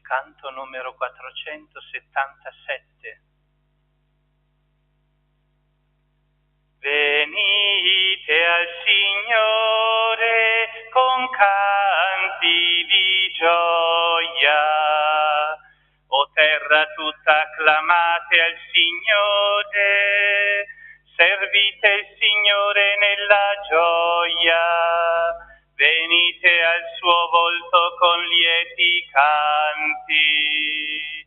canto numero 477. Venite al Signore con canti di gioia, o terra tutta acclamate al Signore, servite il Signore nella gioia, venite al suo volto con lieti canti.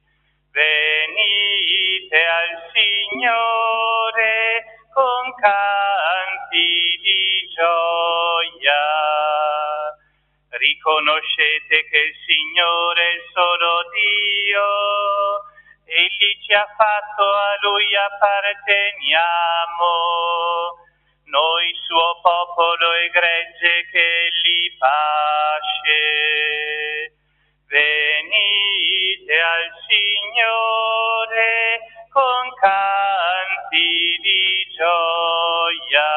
Venite al Signore con canti di gioia. Riconoscete che il Signore è il solo Dio, Egli ci ha fatto, a Lui apparteniamo, noi suo popolo e gregge che Egli pasce. Venite al Signore con canti di gioia,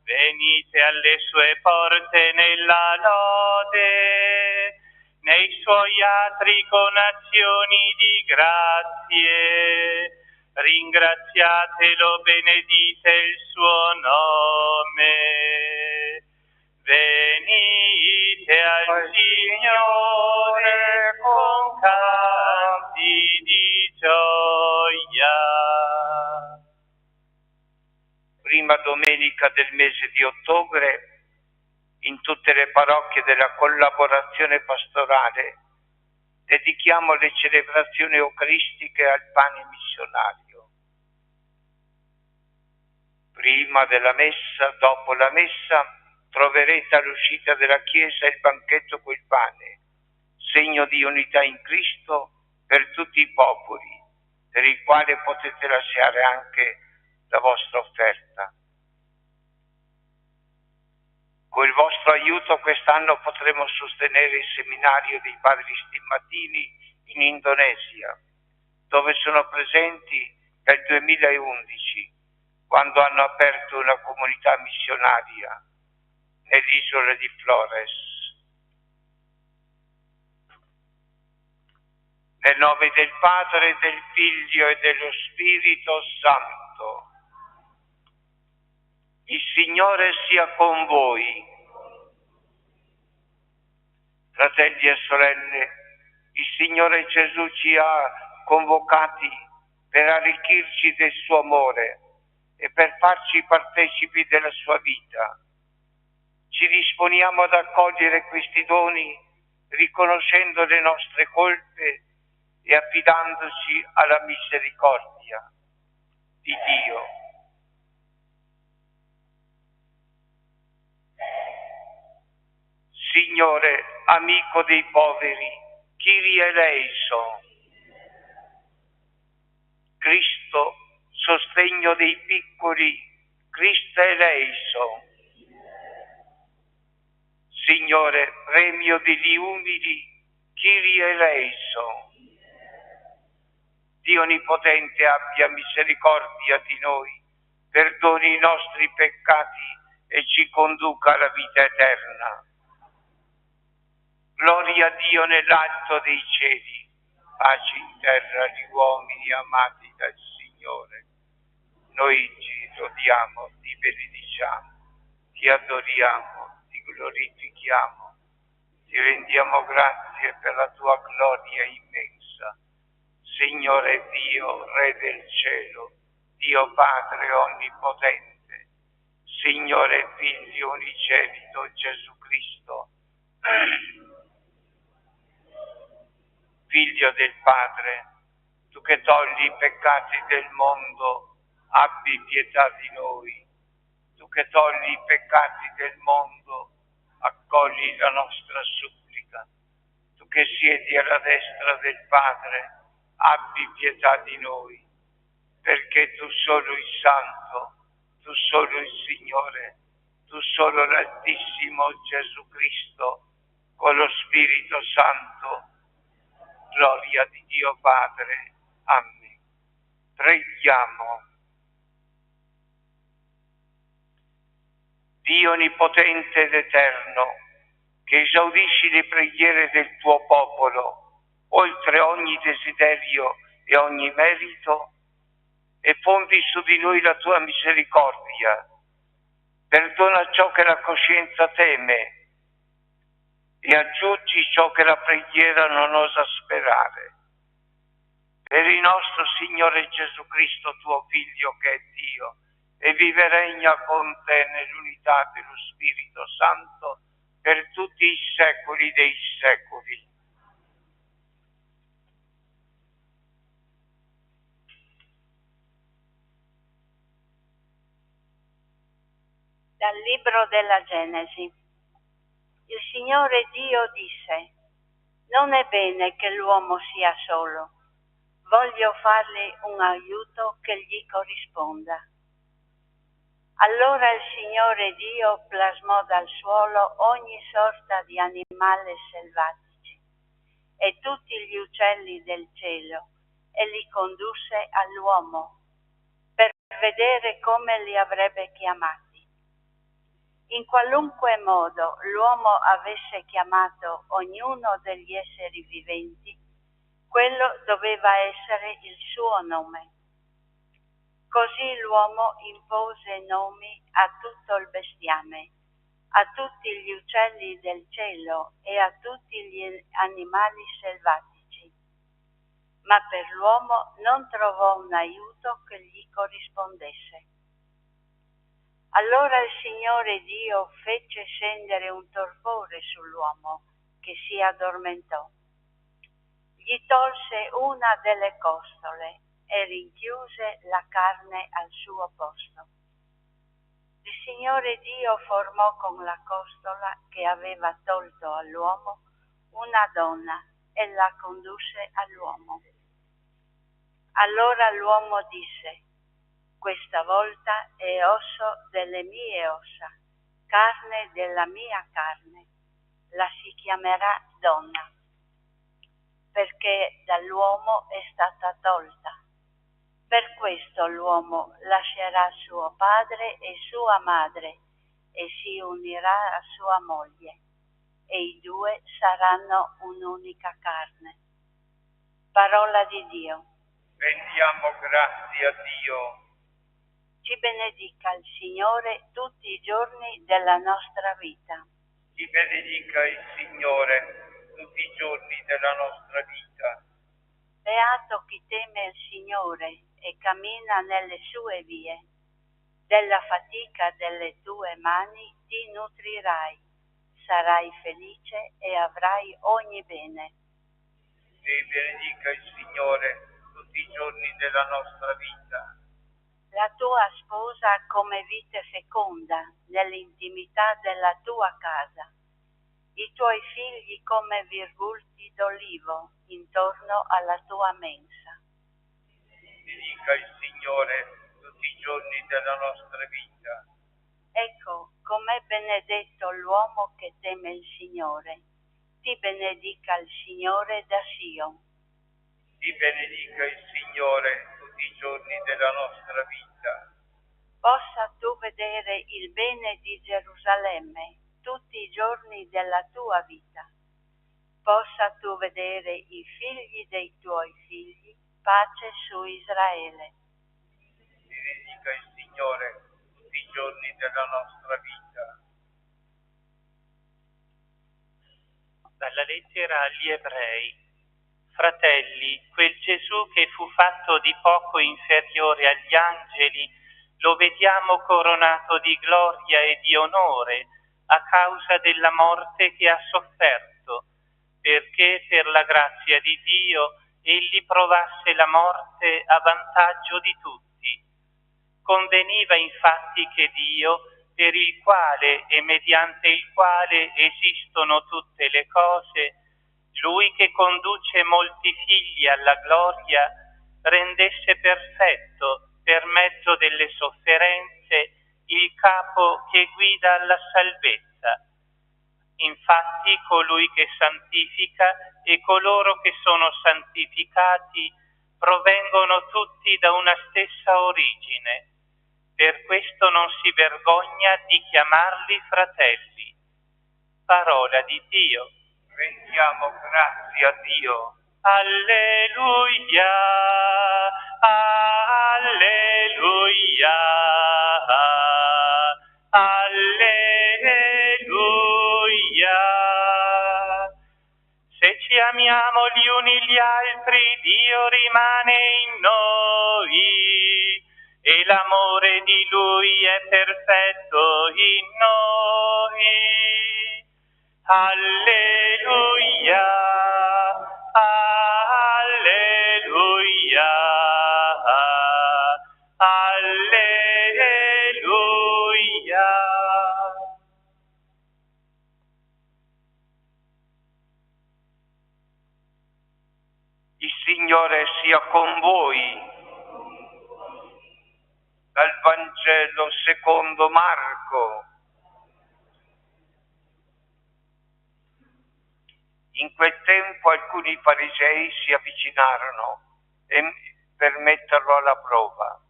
venite alle sue porte nella lode, nei suoi atri con azioni di grazie, ringraziatelo, benedite il suo nome. Venite al Signore con canti di gioia. Prima domenica del mese di ottobre, in tutte le parrocchie della collaborazione pastorale, dedichiamo le celebrazioni eucaristiche al pane missionario. Prima della messa, dopo la messa, troverete all'uscita della chiesa il banchetto col pane, segno di unità in Cristo per tutti i popoli, per il quale potete lasciare anche la vostra offerta. Con il vostro aiuto quest'anno potremo sostenere il seminario dei padri stimmatini in Indonesia, dove sono presenti dal 2011, quando hanno aperto una comunità missionaria nell'isola di Flores. Nel nome del Padre, del Figlio e dello Spirito Santo. Il Signore sia con voi. Fratelli e sorelle, il Signore Gesù ci ha convocati per arricchirci del suo amore e per farci partecipi della sua vita. Ci disponiamo ad accogliere questi doni riconoscendo le nostre colpe e affidandoci alla misericordia di Dio. Signore, amico dei poveri, Kyrie eleison. Cristo, sostegno dei piccoli, Cristo eleison. Signore, premio degli umili, Kyrie eleison. Dio Onnipotente abbia misericordia di noi, perdoni i nostri peccati e ci conduca alla vita eterna. Gloria a Dio nell'alto dei cieli, pace in terra agli uomini amati dal Signore. Noi ti lodiamo, ti benediciamo, ti adoriamo, ti glorifichiamo, ti rendiamo grazie per la tua gloria immensa. Signore Dio, Re del cielo, Dio Padre onnipotente, Signore Figlio unigenito Gesù Cristo, Figlio del Padre, tu che togli i peccati del mondo, abbi pietà di noi. Tu che togli i peccati del mondo, accogli la nostra supplica. Tu che siedi alla destra del Padre, abbi pietà di noi, perché tu solo il Santo, tu solo il Signore, tu solo l'Altissimo Gesù Cristo, con lo Spirito Santo, gloria di Dio Padre. Amen. Preghiamo. Dio Onnipotente ed Eterno, che esaudisci le preghiere del tuo popolo, oltre ogni desiderio e ogni merito, e fondi su di noi la tua misericordia. Perdona ciò che la coscienza teme e aggiungi ciò che la preghiera non osa sperare. Per il nostro Signore Gesù Cristo, tuo Figlio, che è Dio, e vive e regna con te nell'unità dello Spirito Santo per tutti i secoli dei secoli. Dal libro della Genesi. Il Signore Dio disse: non è bene che l'uomo sia solo, voglio fargli un aiuto che gli corrisponda. Allora il Signore Dio plasmò dal suolo ogni sorta di animali selvatici e tutti gli uccelli del cielo e li condusse all'uomo per vedere come li avrebbe chiamati. In qualunque modo l'uomo avesse chiamato ognuno degli esseri viventi, quello doveva essere il suo nome. Così l'uomo impose nomi a tutto il bestiame, a tutti gli uccelli del cielo e a tutti gli animali selvatici. Ma per l'uomo non trovò un aiuto che gli corrispondesse. Allora il Signore Dio fece scendere un torpore sull'uomo, che si addormentò. Gli tolse una delle costole e rinchiuse la carne al suo posto. Il Signore Dio formò con la costola che aveva tolto all'uomo una donna e la condusse all'uomo. Allora l'uomo disse: questa volta è osso delle mie ossa, carne della mia carne. La si chiamerà donna, perché dall'uomo è stata tolta. Per questo l'uomo lascerà suo padre e sua madre e si unirà a sua moglie, e i due saranno un'unica carne. Parola di Dio. Rendiamo grazie a Dio. Ci benedica il Signore tutti i giorni della nostra vita. Ci benedica il Signore tutti i giorni della nostra vita. Beato chi teme il Signore e cammina nelle sue vie. Della fatica delle tue mani ti nutrirai, sarai felice e avrai ogni bene. Ci benedica il Signore tutti i giorni della nostra vita. La tua sposa come vite feconda nell'intimità della tua casa, i tuoi figli come virgulti d'olivo intorno alla tua mensa. Benedica il Signore tutti i giorni della nostra vita. Ecco, com'è benedetto l'uomo che teme il Signore. Ti benedica il Signore da Sion. Ti benedica il Signore tutti i giorni della nostra vita. Possa tu vedere il bene di Gerusalemme tutti i giorni della tua vita. Possa tu vedere i figli dei tuoi figli, pace su Israele. Ti benedica il Signore tutti i giorni della nostra vita. Dalla lettera agli Ebrei. Fratelli, quel Gesù che fu fatto di poco inferiore agli angeli, lo vediamo coronato di gloria e di onore a causa della morte che ha sofferto, perché per la grazia di Dio egli provasse la morte a vantaggio di tutti. Conveniva infatti che Dio, per il quale e mediante il quale esistono tutte le cose, Lui che conduce molti figli alla gloria, rendesse perfetto per mezzo delle sofferenze il capo che guida alla salvezza. Infatti colui che santifica e coloro che sono santificati provengono tutti da una stessa origine. Per questo non si vergogna di chiamarli fratelli. parola di Dio. Rendiamo grazie a Dio. Alleluia, alleluia, alleluia. Se ci amiamo gli uni gli altri, Dio rimane in noi e l'amore di Lui è perfetto in noi. Alleluia, alleluia, alleluia. Il Signore sia con voi. Dal Vangelo secondo Marco. In quel tempo alcuni farisei si avvicinarono per metterlo alla prova.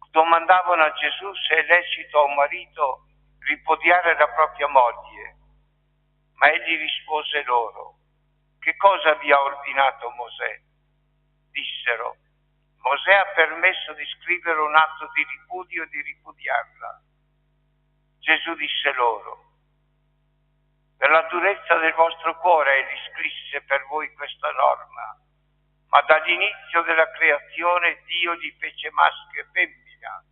Domandavano a Gesù se è lecito a un marito ripudiare la propria moglie. Ma egli rispose loro: che cosa vi ha ordinato Mosè? Dissero: Mosè ha permesso di scrivere un atto di ripudio e di ripudiarla. Gesù disse loro: per la durezza del vostro cuore egli scrisse per voi questa norma, ma dall'inizio della creazione Dio li fece maschio e femmina.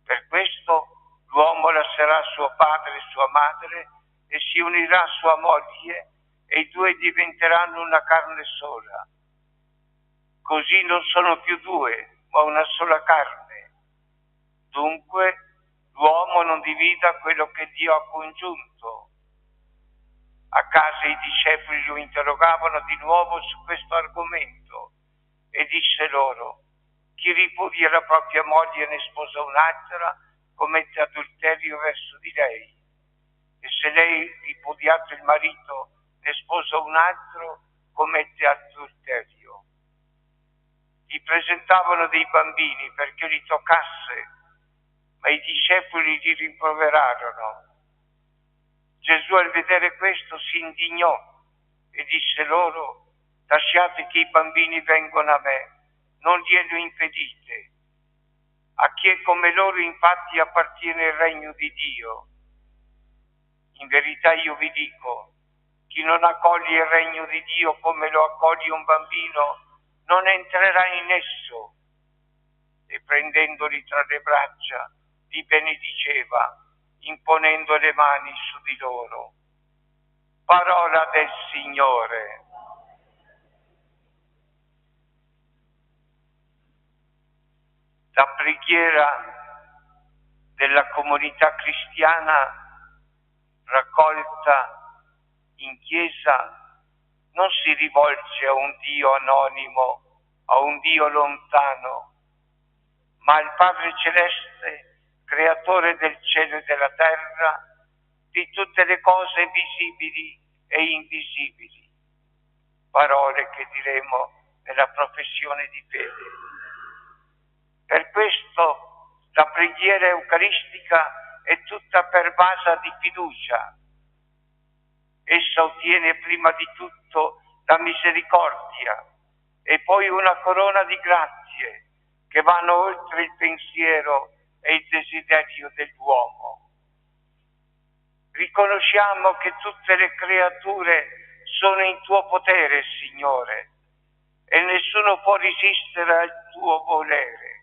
Per questo l'uomo lascerà suo padre e sua madre e si unirà a sua moglie e i due diventeranno una carne sola. Così non sono più due, ma una sola carne. Dunque l'uomo non divida quello che Dio ha congiunto. A casa i discepoli lo interrogavano di nuovo su questo argomento e disse loro: chi ripudia la propria moglie e ne sposa un'altra commette adulterio verso di lei, e se lei, ripudiato il marito, ne sposa un altro, commette adulterio. Gli presentavano dei bambini perché li toccasse, ma i discepoli li rimproverarono. Gesù, al vedere questo, si indignò e disse loro: lasciate che i bambini vengano a me, non glielo impedite. A chi è come loro infatti appartiene il regno di Dio. In verità io vi dico, chi non accoglie il regno di Dio come lo accoglie un bambino, non entrerà in esso. E prendendoli tra le braccia, li benediceva, imponendo le mani su di loro. Parola del Signore. La preghiera della comunità cristiana raccolta in chiesa non si rivolge a un Dio anonimo, a un Dio lontano, ma al Padre Celeste, creatore del cielo e della terra, di tutte le cose visibili e invisibili. Parole che diremo nella professione di fede. Per questo la preghiera eucaristica è tutta pervasa di fiducia. Essa ottiene prima di tutto la misericordia e poi una corona di grazie che vanno oltre il pensiero e il desiderio dell'uomo. Riconosciamo che tutte le creature sono in tuo potere, Signore, e nessuno può resistere al tuo volere.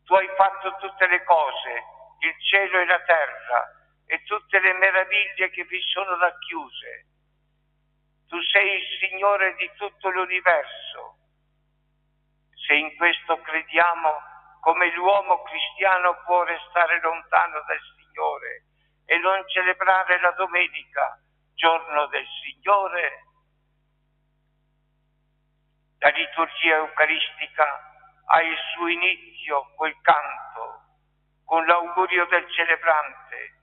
Tu hai fatto tutte le cose, il cielo e la terra, e tutte le meraviglie che vi sono racchiuse. Tu sei il Signore di tutto l'universo. Se in questo crediamo, come l'uomo cristiano può restare lontano dal Signore e non celebrare la domenica, giorno del Signore? La liturgia eucaristica ha il suo inizio col canto, con l'augurio del celebrante,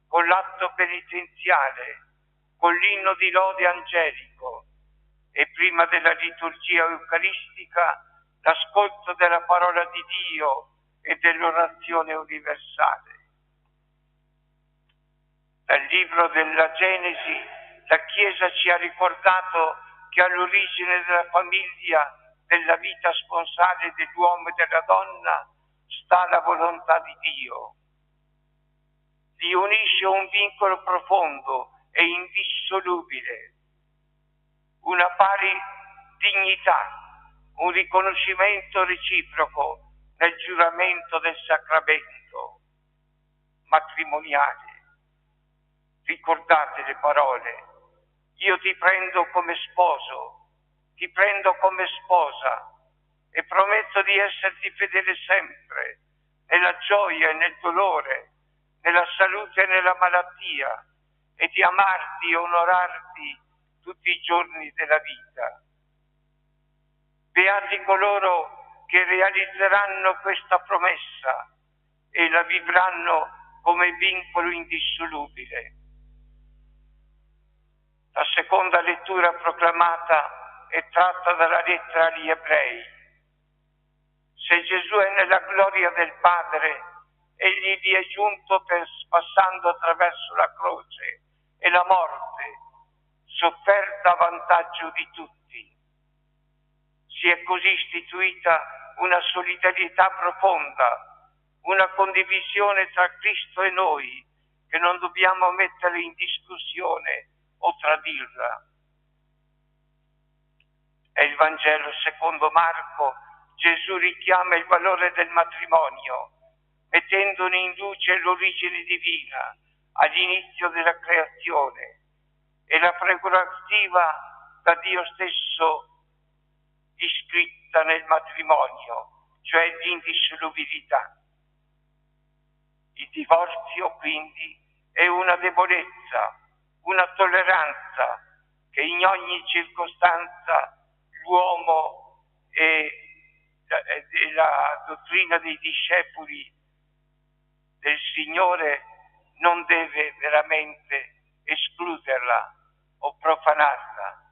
con l'atto penitenziale, con l'inno di lode angelico e prima della liturgia eucaristica l'ascolto della parola di Dio e dell'orazione universale. Dal libro della Genesi, la Chiesa ci ha ricordato che all'origine della famiglia, della vita sponsale dell'uomo e della donna, sta la volontà di Dio. Li unisce un vincolo profondo e indissolubile, una pari dignità, un riconoscimento reciproco nel giuramento del sacramento matrimoniale. Ricordate le parole: io ti prendo come sposo, ti prendo come sposa e prometto di esserti fedele sempre, nella gioia e nel dolore, nella salute e nella malattia, e di amarti e onorarti tutti i giorni della vita. Beati coloro che realizzeranno questa promessa e la vivranno come vincolo indissolubile. La seconda lettura proclamata è tratta dalla lettera agli Ebrei. Se Gesù è nella gloria del Padre, egli vi è giunto passando attraverso la croce e la morte, sofferta a vantaggio di tutti. Si è così istituita una solidarietà profonda, una condivisione tra Cristo e noi, che non dobbiamo mettere in discussione o tradirla. È il Vangelo secondo Marco. Gesù richiama il valore del matrimonio, mettendone in luce l'origine divina all'inizio della creazione e la prerogativa da Dio stesso iscritta nel matrimonio, cioè l'indissolubilità. Il divorzio quindi è una debolezza, una tolleranza che in ogni circostanza l'uomo e la dottrina dei discepoli del Signore non deve veramente escluderla o profanarla.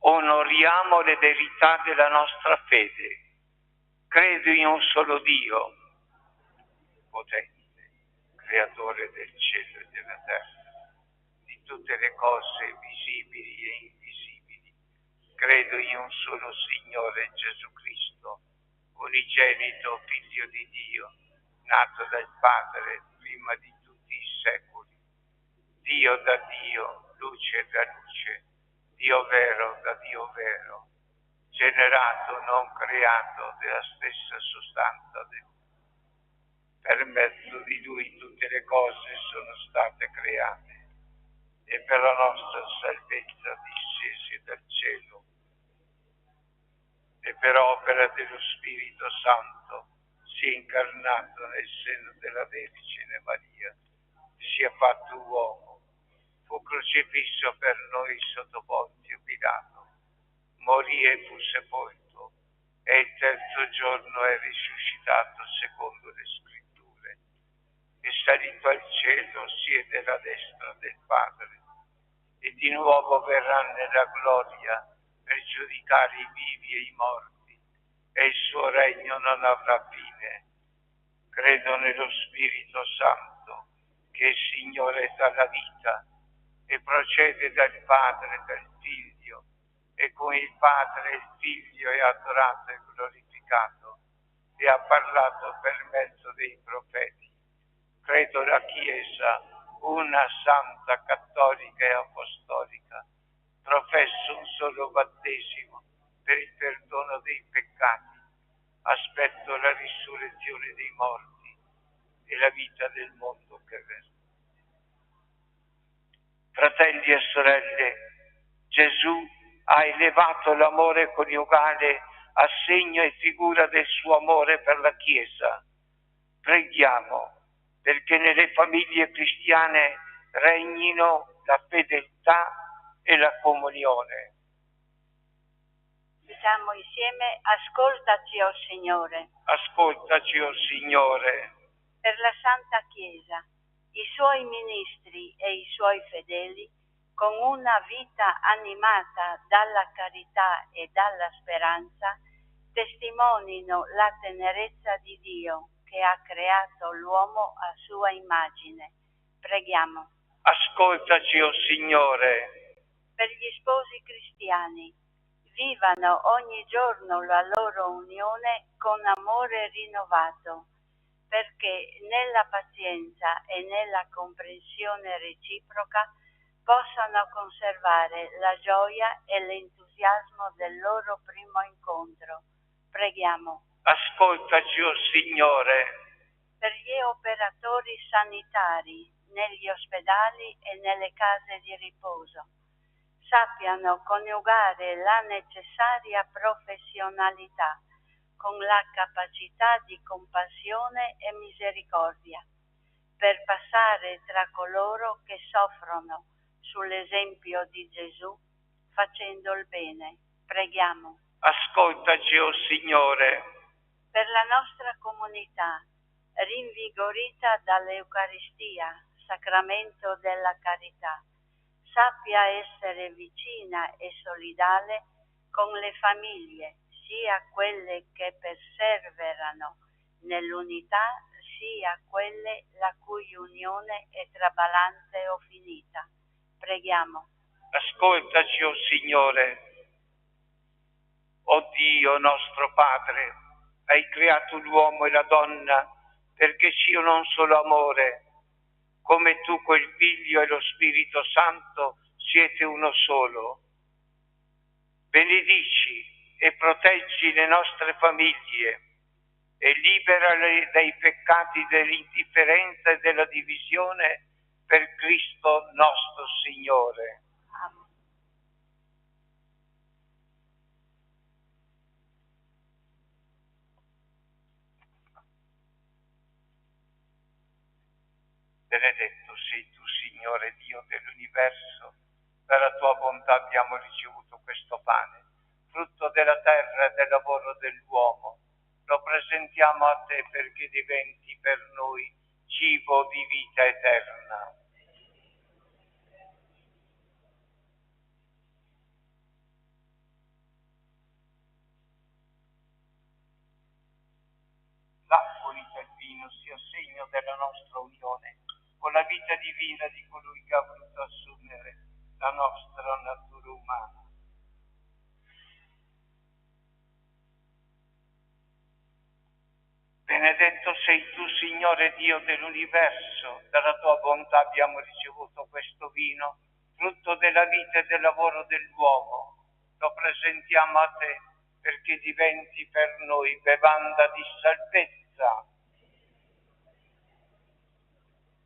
Onoriamo le verità della nostra fede. Credo in un solo Dio, potente, creatore del cielo e della terra, di tutte le cose visibili e invisibili. Credo in un solo Signore Gesù Cristo, unigenito Figlio di Dio, nato dal Padre prima di tutti i secoli, Dio da Dio, luce da luce, Dio vero da Dio vero, generato, non creato, della stessa sostanza del mondo. Per mezzo di Lui tutte le cose sono state create e per la nostra salvezza discese dal cielo e per opera dello Spirito Santo si è incarnato nel seno della Vergine Maria, si è fatto uomo, fu crocifisso per noi sotto Pontio Pilato, morì e fu sepolto, e il terzo giorno è risuscitato secondo le Scritture, è salito al cielo, siede alla destra del Padre, e di nuovo verrà nella gloria per giudicare i vivi e i morti, e il suo regno non avrà fine. Credo nello Spirito Santo, che è Signore dalla vita, e procede dal Padre e dal Figlio, e con il Padre e il Figlio è adorato e glorificato, e ha parlato per mezzo dei profeti. Credo la Chiesa, una santa, cattolica e apostolica. Professo un solo battesimo per il perdono dei peccati. Aspetto la risurrezione dei morti e la vita del mondo che verrà. Fratelli e sorelle, Gesù ha elevato l'amore coniugale a segno e figura del suo amore per la Chiesa. Preghiamo perché nelle famiglie cristiane regnino la fedeltà e la comunione. Diciamo insieme: ascoltaci, o Signore. Ascoltaci, o Signore. Per la Santa Chiesa, i suoi ministri e i suoi fedeli, con una vita animata dalla carità e dalla speranza, testimonino la tenerezza di Dio che ha creato l'uomo a sua immagine. Preghiamo. Ascoltaci, o Signore. Per gli sposi cristiani, vivano ogni giorno la loro unione con amore rinnovato, perché nella pazienza e nella comprensione reciproca possano conservare la gioia e l'entusiasmo del loro primo incontro. Preghiamo. Ascoltaci, o Signore. Per gli operatori sanitari negli ospedali e nelle case di riposo, sappiano coniugare la necessaria professionalità con la capacità di compassione e misericordia, per passare tra coloro che soffrono sull'esempio di Gesù, facendo il bene. Preghiamo. Ascoltaci, o Signore. Per la nostra comunità, rinvigorita dall'Eucaristia, sacramento della carità, sappia essere vicina e solidale con le famiglie, sia quelle che perseverano nell'unità, sia quelle la cui unione è traballante o finita. Preghiamo. Ascoltaci, o Signore. O Dio nostro Padre, hai creato l'uomo e la donna perché siano un solo amore, come tu col Figlio e lo Spirito Santo siete uno solo. Benedici e proteggi le nostre famiglie e liberale dai peccati dell'indifferenza e della divisione per Cristo nostro Signore. Amen. Benedetto sei tu, Signore Dio dell'universo, dalla tua bontà abbiamo ricevuto questo pane, frutto della terra e del lavoro dell'uomo. Lo presentiamo a te perché diventi per noi cibo di vita eterna. L'acqua unita al vino sia segno della nostra unione con la vita divina di colui che ha voluto assumere la nostra natura umana. Benedetto sei tu, Signore Dio dell'universo, dalla tua bontà abbiamo ricevuto questo vino, frutto della vita e del lavoro dell'uomo. Lo presentiamo a te perché diventi per noi bevanda di salvezza.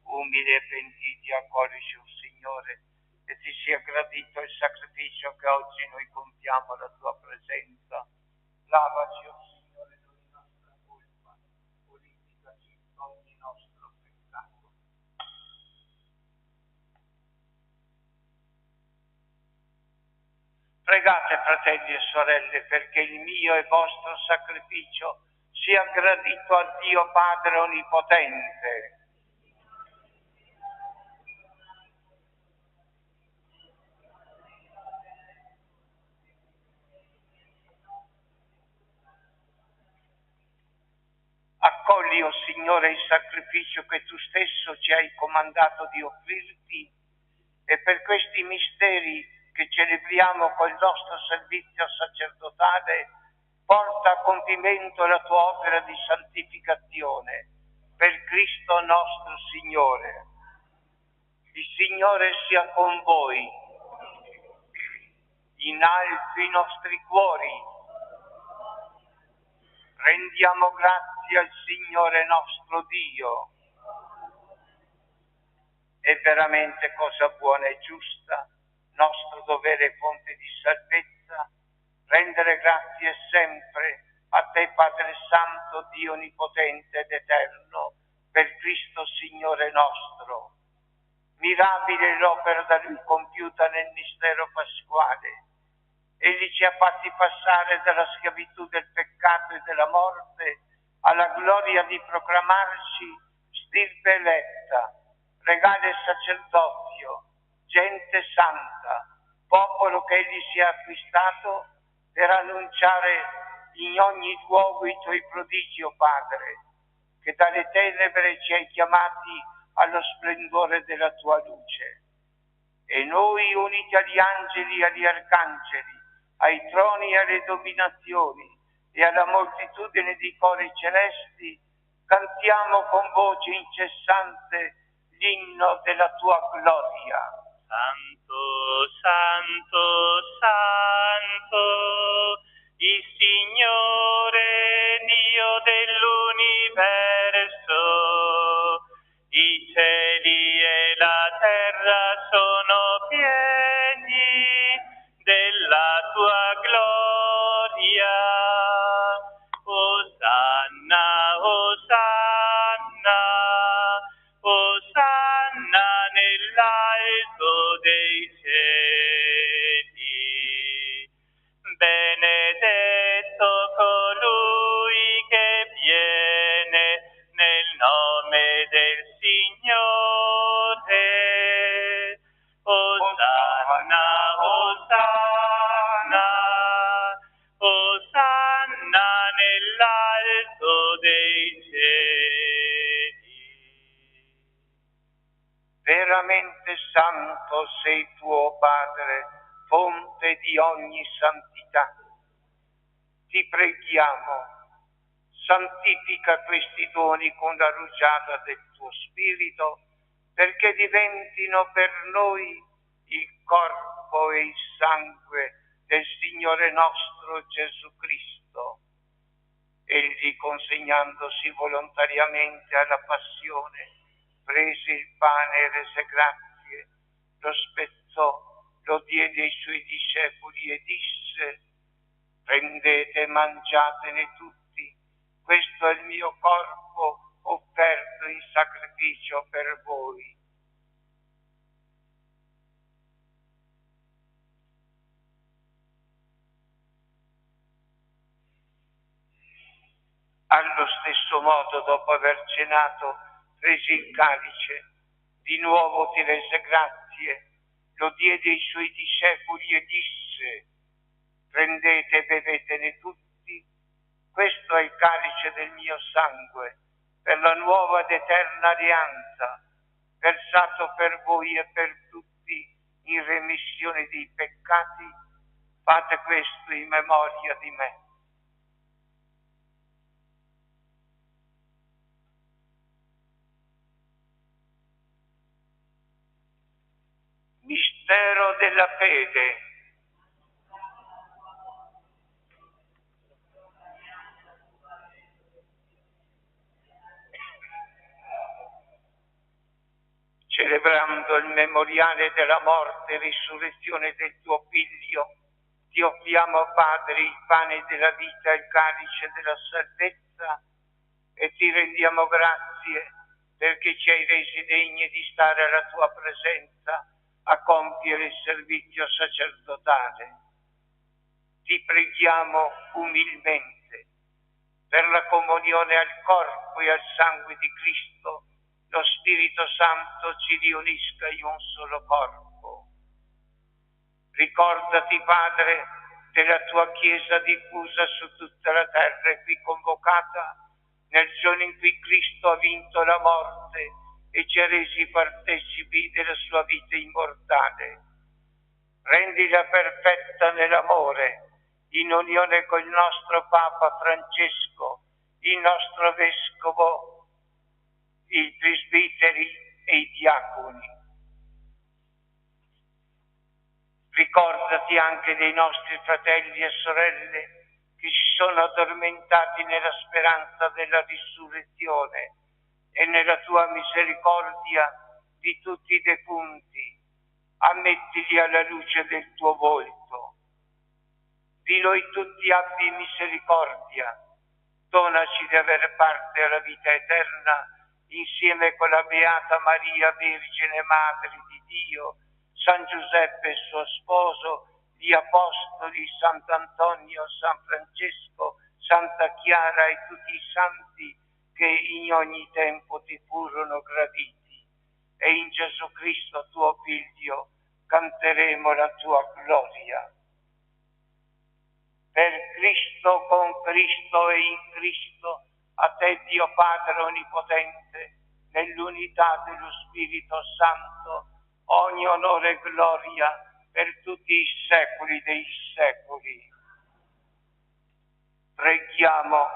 Umili e pentiti accoglici, o Signore, e ti sia gradito il sacrificio che oggi noi compiamo alla tua presenza. Lavaci, o Signore, di ogni nostra colpa, purificaci da ogni nostro peccato. Pregate, fratelli e sorelle, perché il mio e vostro sacrificio sia gradito a Dio Padre Onnipotente. Accogli, o Signore, il sacrificio che tu stesso ci hai comandato di offrirti e per questi misteri che celebriamo col nostro servizio sacerdotale, porta a compimento la tua opera di santificazione per Cristo nostro Signore. Il Signore sia con voi, in alto i nostri cuori. Rendiamo grazie al Signore nostro Dio. È veramente cosa buona e giusta, nostro dovere e fonte di salvezza, rendere grazie sempre a te, Padre Santo, Dio Onnipotente ed Eterno, per Cristo Signore nostro. Mirabile l'opera da Lui compiuta nel mistero pasquale. Egli ci ha fatti passare dalla schiavitù del peccato e della morte alla gloria di proclamarci stirpe eletta, regale sacerdozio, gente santa, popolo che Egli si è acquistato per annunciare in ogni luogo i Tuoi prodigi, o Padre, che dalle tenebre ci hai chiamati allo splendore della Tua luce. E noi, uniti agli angeli e agli arcangeli, ai troni e alle dominazioni e alla moltitudine di cori celesti, cantiamo con voce incessante l'inno della Tua gloria. Santo, Santo, Santo, il Signore Dio dell'universo, i cieli e la terra sono pieni della Tua gloria. Osanna, Osanna, Osanna nell'alto dei cieli. Benedetto colui che viene nel nome del Signore. Osanna, Osanna, Osanna nell'alto dei cieli. Veramente santo sei tuo Padre, fonte di ogni santità. Ti preghiamo, santifica questi doni con la rugiada del tuo Spirito, perché diventino per noi il corpo e il sangue del Signore nostro Gesù Cristo. Egli, consegnandosi volontariamente alla passione, prese il pane e rese grazie, lo spezzò, lo diede ai Suoi discepoli e disse: prendete e mangiatene tutti, questo è il mio corpo offerto in sacrificio per voi. Allo stesso modo, dopo aver cenato, prese il calice, di nuovo ti rese grazie, lo diede ai Suoi discepoli e disse: prendete e bevetene tutti, questo è il calice del mio sangue, per la nuova ed eterna alleanza, versato per voi e per tutti in remissione dei peccati. Fate questo in memoria di me. Mistero della fede. Celebrando il memoriale della morte e risurrezione del tuo Figlio, ti offriamo, Padre, il pane della vita e il calice della salvezza, e ti rendiamo grazie perché ci hai resi degni di stare alla tua presenza a compiere il servizio sacerdotale. Ti preghiamo umilmente per la comunione al corpo e al sangue di Cristo. Lo Spirito Santo ci riunisca in un solo corpo. Ricordati, Padre, della tua Chiesa diffusa su tutta la terra e qui convocata nel giorno in cui Cristo ha vinto la morte e ci ha resi partecipi della sua vita immortale. rendila perfetta nell'amore, in unione con il nostro Papa Francesco, il nostro Vescovo, i presbiteri e i diaconi. Ricordati anche dei nostri fratelli e sorelle che si sono addormentati nella speranza della risurrezione e nella tua misericordia di tutti i defunti. Ammettili alla luce del tuo volto. Di noi tutti abbi misericordia. Donaci di aver parte alla vita eterna insieme con la Beata Maria, Vergine Madre di Dio, San Giuseppe suo sposo, gli Apostoli, Sant'Antonio, San Francesco, Santa Chiara e tutti i santi che in ogni tempo ti furono graditi. E in Gesù Cristo tuo Figlio canteremo la tua gloria. Per Cristo, con Cristo e in Cristo, a te Dio Padre Onnipotente, nell'unità dello Spirito Santo, ogni onore e gloria per tutti i secoli dei secoli. Preghiamo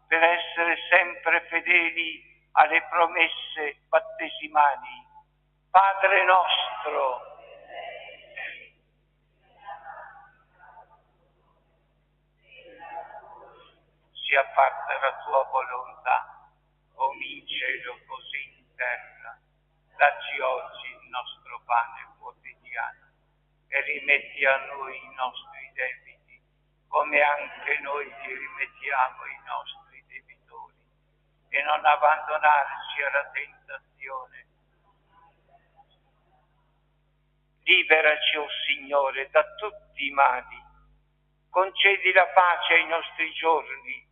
per essere sempre fedeli alle promesse battesimali. Padre nostro, sia fatta la tua volontà, come in cielo così in terra. Dacci oggi il nostro pane quotidiano e rimetti a noi i nostri debiti, come anche noi ti rimettiamo i nostri debitori. E non abbandonarci alla tentazione. Liberaci, o Signore, da tutti i mali. Concedi la pace ai nostri giorni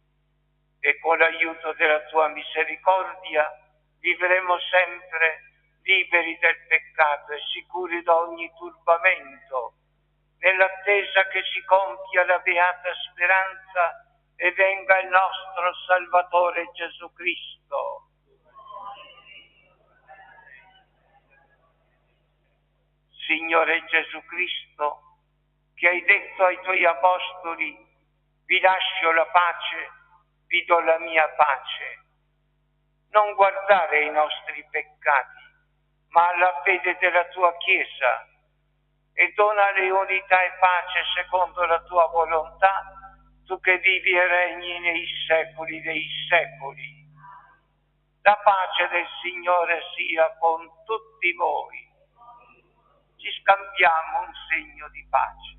e con l'aiuto della tua misericordia vivremo sempre liberi del peccato e sicuri da ogni turbamento, nell'attesa che si compia la beata speranza e venga il nostro Salvatore Gesù Cristo. Signore Gesù Cristo, che hai detto ai tuoi apostoli: vi lascio la pace, vi do la mia pace. Non guardare ai nostri peccati, ma alla fede della tua Chiesa, e donale unità e pace secondo la tua volontà, tu che vivi e regni nei secoli dei secoli. La pace del Signore sia con tutti voi. Ci scambiamo un segno di pace.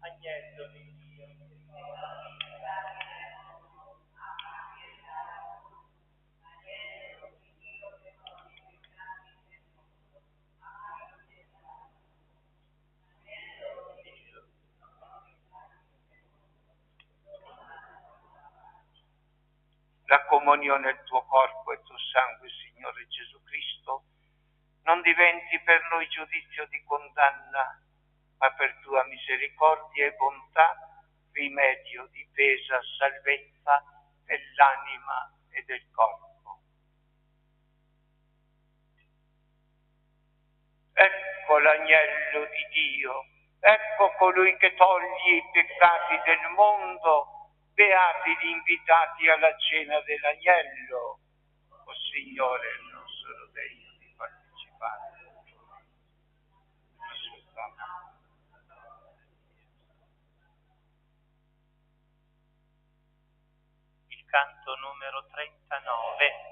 Agnello di Dio. La comunione del tuo corpo e tuo sangue, Signore Gesù Cristo, non diventi per noi giudizio di condanna, ma per tua misericordia e bontà, rimedio, difesa, salvezza dell'anima e del corpo. Ecco l'agnello di Dio, ecco colui che toglie i peccati del mondo. Beati gli invitati alla cena dell'agnello. O Signore, non sono degno di partecipare. Il canto numero 39.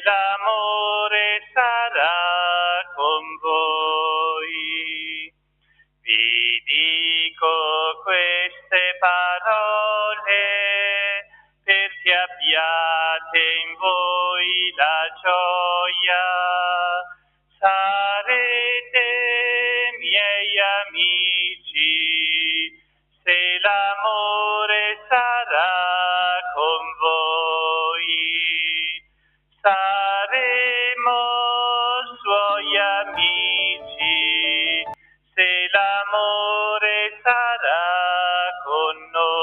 l'amore sarà con voi. Vi dico queste parole perché abbiate in voi la gioia. Sarete miei amici se l'amore sarà con voi. Saremo suoi amici se l'amore sarà con noi.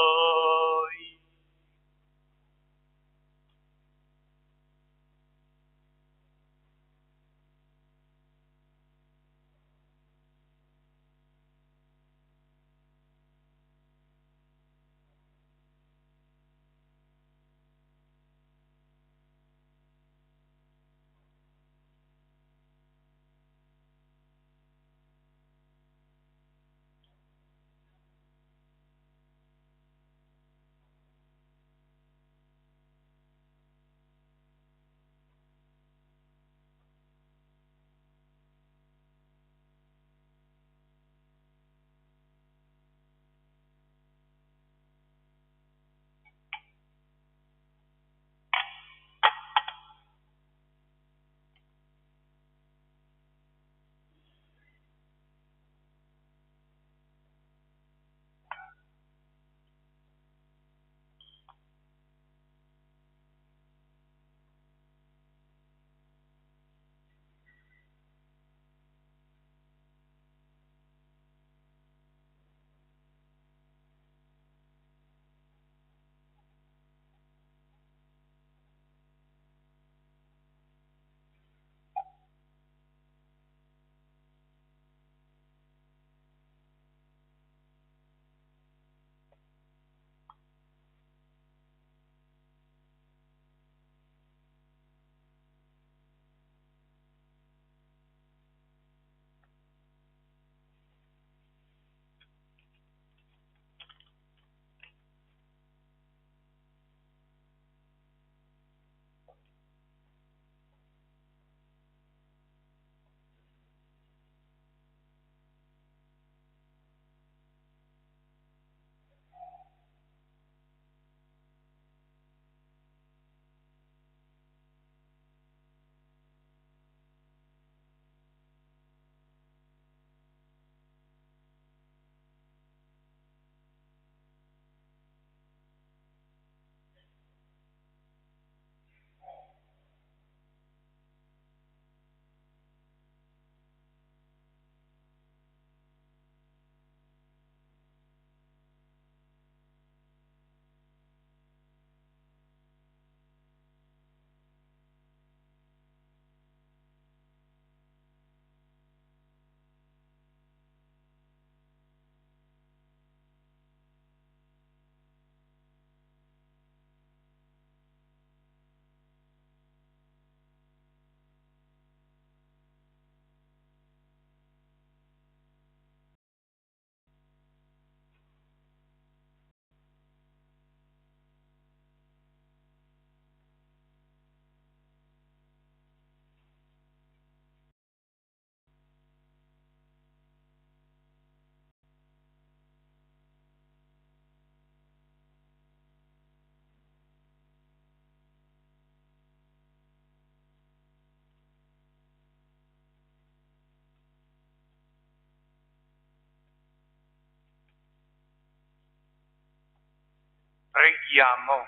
Preghiamo.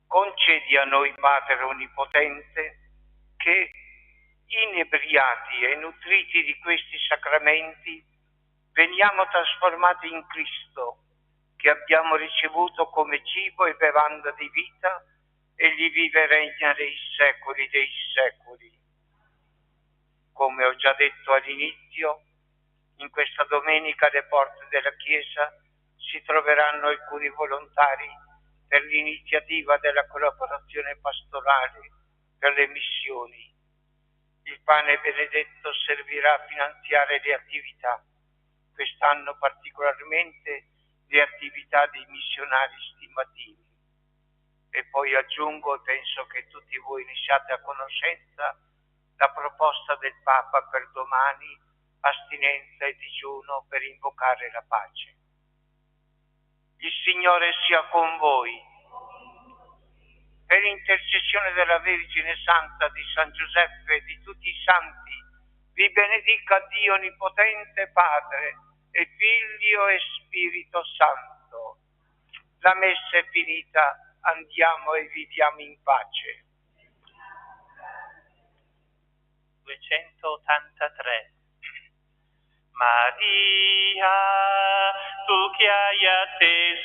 Concedi a noi, Padre Onnipotente, che, inebriati e nutriti di questi sacramenti, veniamo trasformati in Cristo, che abbiamo ricevuto come cibo e bevanda di vita, e gli vive e regna dei secoli dei secoli. Come ho già detto all'inizio, in questa domenica alle porte della Chiesa si troveranno alcuni volontari per l'iniziativa della collaborazione pastorale per le missioni. Il pane benedetto servirà a finanziare le attività, quest'anno particolarmente le attività dei missionari stimativi. E poi aggiungo, penso che tutti voi ne siate a conoscenza, la proposta del Papa per domani, astinenza e digiuno per invocare la pace. Il Signore sia con voi. Per intercessione della Vergine Santa, di San Giuseppe e di tutti i santi, vi benedica Dio Onnipotente, Padre e Figlio e Spirito Santo. La messa è finita, andiamo e viviamo in pace. 283. Maria, tu che hai atteso